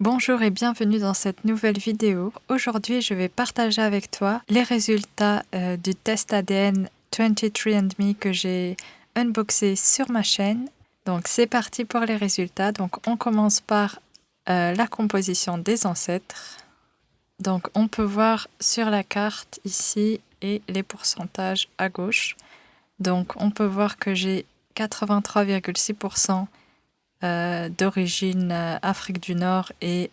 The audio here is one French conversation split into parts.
Bonjour et bienvenue dans cette nouvelle vidéo. Aujourd'hui, je vais partager avec toi les résultats du test ADN 23andMe que j'ai unboxé sur ma chaîne. Donc c'est parti pour les résultats. Donc on commence par la composition des ancêtres. Donc on peut voir sur la carte ici et les pourcentages à gauche. Donc on peut voir que j'ai 83,6% d'origine Afrique du Nord et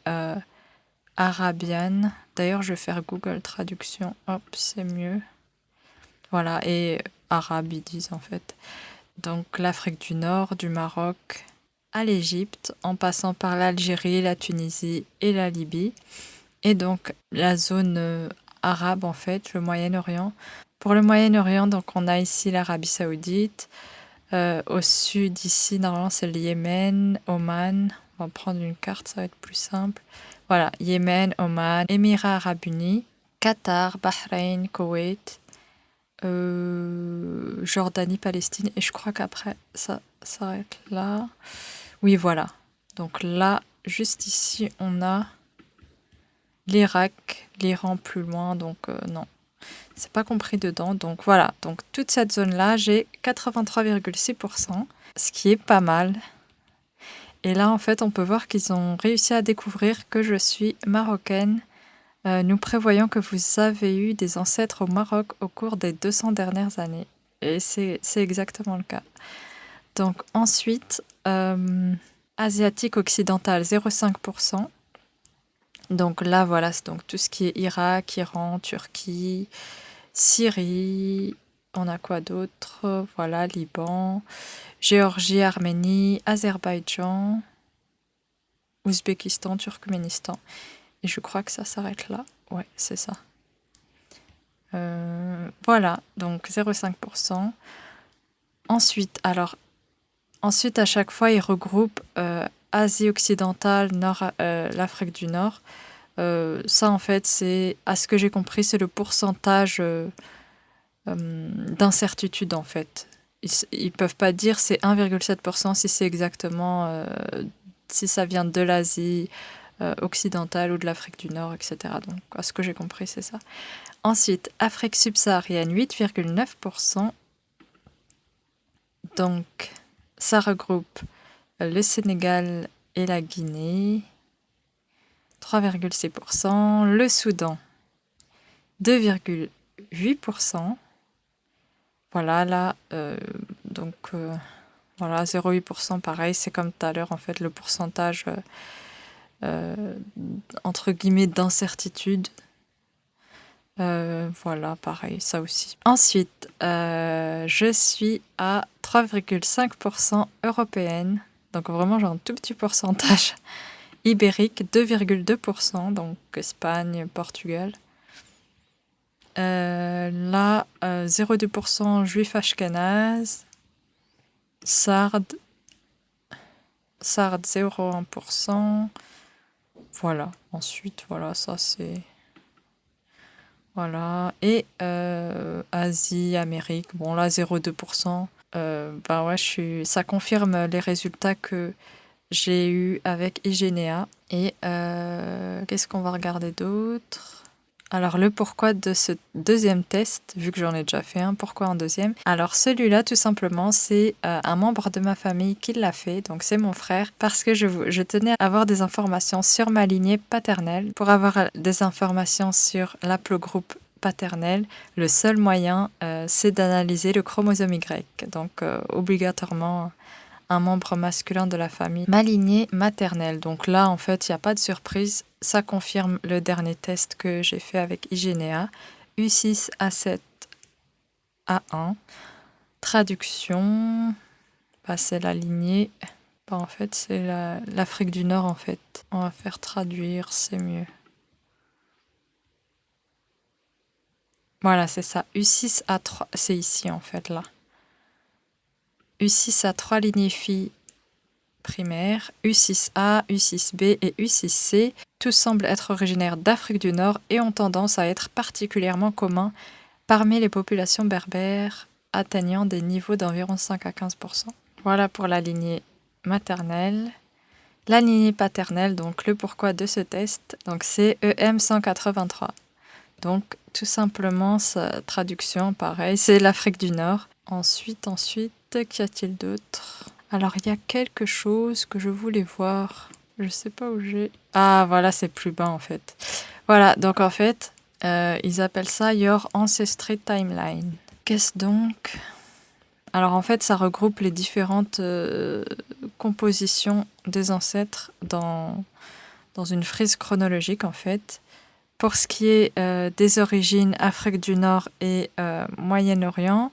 arabienne. D'ailleurs, je vais faire Google Traduction. Hop, c'est mieux. Voilà, et arabe, ils disent en fait. Donc l'Afrique du Nord, du Maroc à l'Égypte, en passant par l'Algérie, la Tunisie et la Libye. Et donc la zone arabe, en fait, le Moyen-Orient. Pour le Moyen-Orient, donc on a ici l'Arabie Saoudite. Au sud, ici, normalement, c'est le Yémen, Oman. On va prendre une carte, ça va être plus simple. Voilà, Yémen, Oman, Émirats Arabes Unis, Qatar, Bahreïn, Koweït, Jordanie, Palestine. Et je crois qu'après, ça s'arrête là. Oui, voilà. Donc là, juste ici, on a l'Irak, l'Iran plus loin. Donc non, c'est pas compris dedans. Donc voilà, donc toute cette zone-là, j'ai 83,6%, ce qui est pas mal. Et là, en fait, on peut voir qu'ils ont réussi à découvrir que je suis marocaine. Nous prévoyons que vous avez eu des ancêtres au Maroc au cours des 200 dernières années. Et c'est exactement le cas. Donc ensuite, asiatique occidental, 0,5%. Donc là, voilà, c'est donc tout ce qui est Irak, Iran, Turquie, Syrie, on a quoi d'autre? Voilà, Liban, Géorgie, Arménie, Azerbaïdjan, Ouzbékistan, Turkménistan. Et je crois que ça s'arrête là. Ouais, c'est ça. Voilà, donc 0,5%. Ensuite, à chaque fois, ils regroupent Asie occidentale, l'Afrique du Nord. Ça, en fait, c'est, à ce que j'ai compris, c'est le pourcentage d'incertitude, en fait. Ils peuvent pas dire c'est 1,7% si c'est exactement si ça vient de l'Asie occidentale ou de l'Afrique du Nord, etc. Donc, à ce que j'ai compris, c'est ça. Ensuite, Afrique subsaharienne, 8,9%. Donc, ça regroupe le Sénégal et la Guinée, 3,6%. Le Soudan, 2,8%. Voilà, là, donc, voilà, 0,8%, pareil, c'est comme tout à l'heure, en fait, le pourcentage, entre guillemets, d'incertitude. Voilà, pareil, ça aussi. Ensuite, je suis à 3,5% européenne, donc vraiment j'ai un tout petit pourcentage. Ibérique, 2,2%, donc Espagne, Portugal. Là, 0,2% juif ashkénaze. Sarde, 0,1%. Voilà, ensuite, voilà, ça c'est... Voilà, et Asie, Amérique, bon là 0,2%. Ben ouais, ça confirme les résultats que j'ai eu avec Igenea. Et qu'est-ce qu'on va regarder d'autre? Alors le pourquoi de ce deuxième test, vu que j'en ai déjà fait un, pourquoi un deuxième? Alors celui-là, tout simplement, c'est un membre de ma famille qui l'a fait, donc c'est mon frère, parce que je tenais à avoir des informations sur ma lignée paternelle. Pour avoir des informations sur l'aplogroupe paternel, le seul moyen, c'est d'analyser le chromosome Y. Donc obligatoirement un membre masculin de la famille, ma lignée maternelle. Donc là, en fait, il n'y a pas de surprise. Ça confirme le dernier test que j'ai fait avec Igenea. U6A7A1. Traduction. Bah, c'est la lignée. Bah, en fait, c'est l'Afrique du Nord, en fait. On va faire traduire, c'est mieux. Voilà, c'est ça. U6A3, c'est ici, en fait, là. U6 a 3 lignées filles primaires, U6A, U6B et U6C. Tous semblent être originaires d'Afrique du Nord et ont tendance à être particulièrement communs parmi les populations berbères, atteignant des niveaux d'environ 5 à 15%. Voilà pour la lignée maternelle. La lignée paternelle, donc le pourquoi de ce test, donc c'est EM183. Donc tout simplement sa traduction, pareil, c'est l'Afrique du Nord. Ensuite, qu'y a-t-il d'autre? Alors il y a quelque chose que je voulais voir. Je sais pas où j'ai. Ah voilà, c'est plus bas en fait. Voilà, donc en fait, ils appellent ça Your Ancestry Timeline. Qu'est-ce donc? Alors en fait, ça regroupe les différentes compositions des ancêtres dans une frise chronologique en fait. Pour ce qui est des origines Afrique du Nord et Moyen-Orient,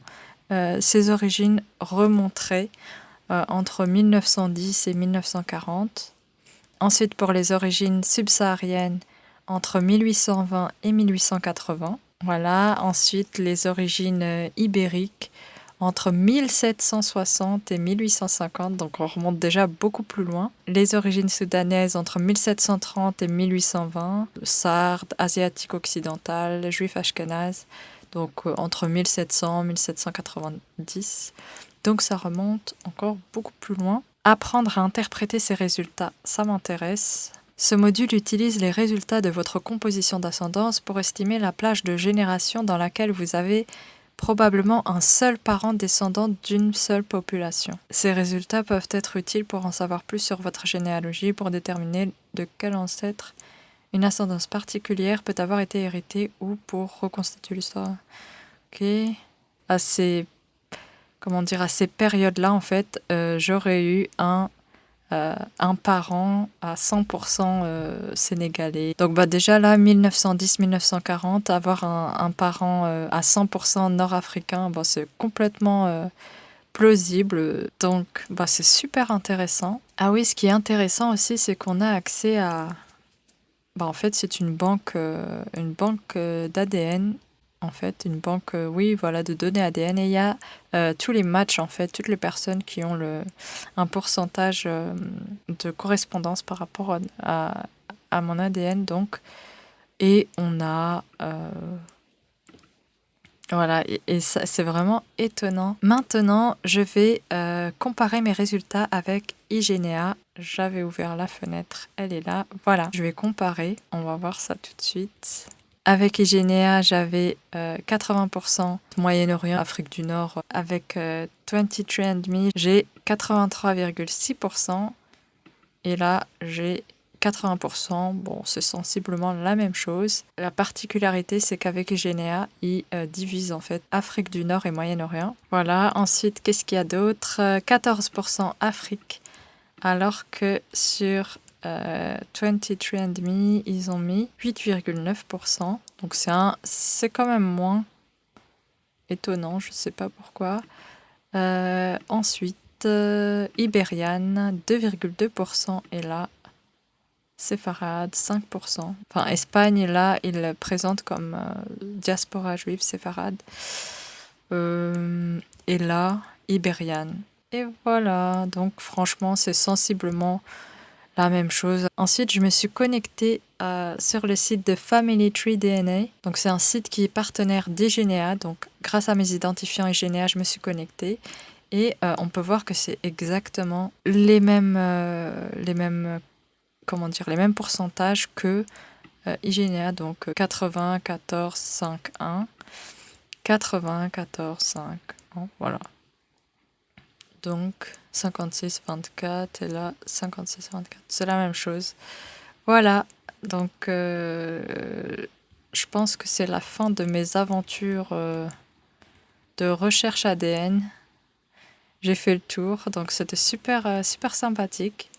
ces origines remonteraient entre 1910 et 1940. Ensuite, pour les origines subsahariennes, entre 1820 et 1880. Voilà. Ensuite, les origines ibériques, entre 1760 et 1850, donc on remonte déjà beaucoup plus loin. Les origines soudanaises entre 1730 et 1820, sardes, asiatiques occidentales, juifs ashkénazes, donc entre 1700 et 1790. Donc ça remonte encore beaucoup plus loin. Apprendre à interpréter ces résultats, ça m'intéresse. Ce module utilise les résultats de votre composition d'ascendance pour estimer la plage de génération dans laquelle vous avez probablement un seul parent descendant d'une seule population. Ces résultats peuvent être utiles pour en savoir plus sur votre généalogie, pour déterminer de quel ancêtre une ascendance particulière peut avoir été héritée ou pour reconstituer l'histoire. Ok. À ces périodes-là, en fait, j'aurais eu un parent à 100% sénégalais. Donc déjà là, 1910-1940, avoir un parent à 100% nord-africain, c'est complètement plausible. Donc c'est super intéressant. Ah oui, ce qui est intéressant aussi, c'est qu'on a accès à... en fait, c'est une banque d'ADN. En fait, une banque, de données ADN. Et il y a tous les matchs, en fait, toutes les personnes qui ont un pourcentage de correspondance par rapport à mon ADN, donc. Et on a... voilà, et ça, c'est vraiment étonnant. Maintenant, je vais comparer mes résultats avec Igenea. J'avais ouvert la fenêtre, elle est là. Voilà, je vais comparer, on va voir ça tout de suite. Avec Igenea, j'avais 80% Moyen-Orient, Afrique du Nord. Avec 23andMe, j'ai 83,6%. Et là, j'ai 80%. Bon, c'est sensiblement la même chose. La particularité, c'est qu'avec Igenea, ils divisent en fait Afrique du Nord et Moyen-Orient. Voilà. Ensuite, qu'est-ce qu'il y a d'autre? 14% Afrique. Alors que sur 23andMe, ils ont mis 8,9%. Donc c'est quand même moins étonnant, je ne sais pas pourquoi. Ensuite, Ibériane, 2,2%. Et là, séfarade, 5%. Enfin, Espagne, là, ils le présentent comme diaspora juive séfarade. Et là, Ibériane. Et voilà, donc franchement, c'est sensiblement la même chose. Ensuite, je me suis connectée sur le site de Family Tree DNA. Donc, c'est un site qui est partenaire d'Igenea. Donc, grâce à mes identifiants Igenea, je me suis connectée. Et on peut voir que c'est exactement les mêmes pourcentages que Igenea. Donc, 94, 5, 1. 94, 5, 1. Voilà. Donc 56, 24 et là 56, 24. C'est la même chose. Voilà. Donc je pense que c'est la fin de mes aventures de recherche ADN. J'ai fait le tour. Donc c'était super, super sympathique.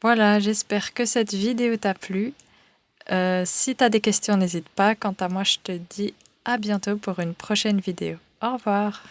Voilà, j'espère que cette vidéo t'a plu. Si tu as des questions, n'hésite pas. Quant à moi, je te dis à bientôt pour une prochaine vidéo. Au revoir.